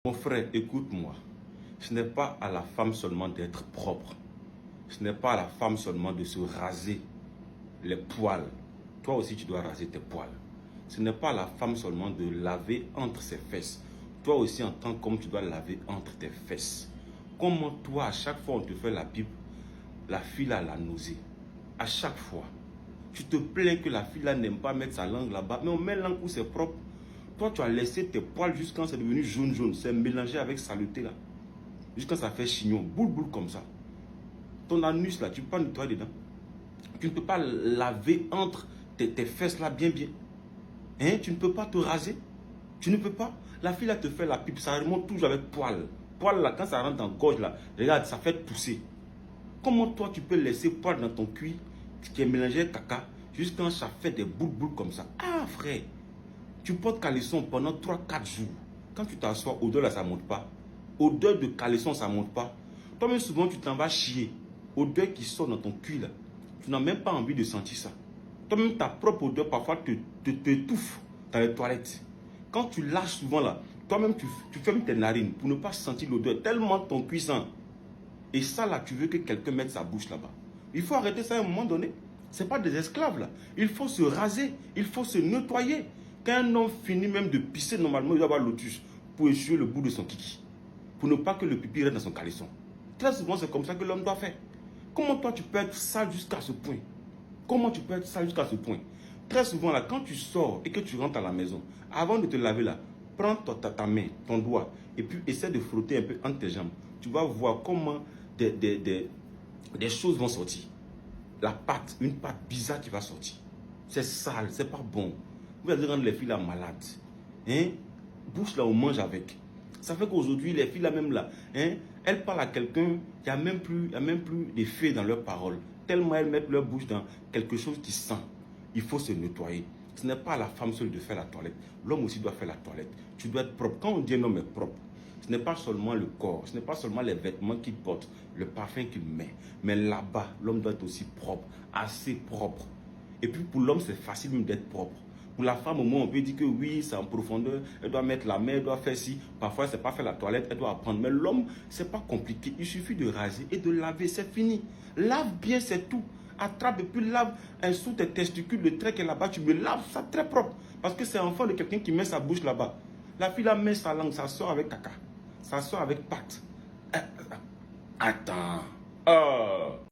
Mon frère, écoute-moi. Ce n'est pas à la femme seulement d'être propre. Ce n'est pas à la femme seulement de se raser les poils. Toi aussi, tu dois raser tes poils. Ce n'est pas à la femme seulement de laver entre ses fesses. Toi aussi, en tant qu'homme, tu dois laver entre tes fesses. Comment toi, à chaque fois on te fait la pipe, la fille a la nausée. À chaque fois. Tu te plains que la fille là n'aime pas mettre sa langue là-bas. Mais on met la langue où c'est propre. Toi, tu as laissé tes poils jusqu'à c'est devenu jaune. C'est mélangé avec saleté là. Jusqu'à ça fait chignon, boule comme ça. Ton anus là, tu peux pas nettoyer dedans. Tu ne peux pas laver entre tes fesses là bien. Hein? Tu ne peux pas te raser. Tu ne peux pas. La fille là te fait la pipe, ça remonte toujours avec poil. Poil là, quand ça rentre dans la gorge là, regarde, ça fait tousser. Comment toi tu peux laisser poil dans ton cuir qui est mélangé avec caca jusqu'à ça fait des boules comme ça? Ah frère, tu portes caleçon pendant 3-4 jours. Quand tu t'assois, odeur là ça monte pas. Odeur de caleçon ça monte pas. Toi-même souvent tu t'en vas chier. Odeur qui sort dans ton cuir là. Tu n'as même pas envie de sentir ça. Toi-même ta propre odeur parfois t'étouffe dans les toilettes. Quand tu lâches souvent là, toi-même tu fermes tes narines pour ne pas sentir l'odeur tellement ton cuir sent. Et ça là, tu veux que quelqu'un mette sa bouche là-bas. Il faut arrêter ça à un moment donné. Ce n'est pas des esclaves là. Il faut se raser, il faut se nettoyer. Quand un homme finit même de pisser normalement, il doit avoir lotus pour essuyer le bout de son kiki. Pour ne pas que le pipi reste dans son caleçon. Très souvent, c'est comme ça que l'homme doit faire. Comment toi, tu peux être sale jusqu'à ce point? Comment tu peux être sale jusqu'à ce point? Très souvent, là, quand tu sors et que tu rentres à la maison, avant de te laver là, prends ta main, ton doigt, et puis essaie de frotter un peu entre tes jambes. Tu vas voir comment des choses vont sortir. La pâte, une pâte bizarre qui va sortir. C'est sale, c'est pas bon. Vous allez rendre les filles là malades. Hein? Bouche là, on mange avec. Ça fait qu'aujourd'hui, les filles là même là, hein, elles parlent à quelqu'un, il n'y a même plus de faits dans leurs paroles. Tellement elles mettent leur bouche dans quelque chose qui sent. Il faut se nettoyer. Ce n'est pas à la femme seule de faire la toilette. L'homme aussi doit faire la toilette. Tu dois être propre. Quand on dit un homme est propre, ce n'est pas seulement le corps, ce n'est pas seulement les vêtements qu'il porte, le parfum qu'il met. Mais là-bas, l'homme doit être aussi propre, assez propre. Et puis pour l'homme, c'est facile même d'être propre. Pour la femme, au moins, on peut dire que oui, c'est en profondeur, elle doit mettre la main, elle doit faire ci. Parfois, c'est pas faire la toilette, elle doit apprendre. Mais l'homme, c'est pas compliqué. Il suffit de raser et de laver, c'est fini. Lave bien, c'est tout. Attrape et puis lave sous tes testicules, le trait qui est là-bas, tu me laves ça très propre. Parce que c'est l'enfant de quelqu'un qui met sa bouche là-bas. La fille là met sa langue, ça sort avec caca. Ça sort avec pâte. Attends.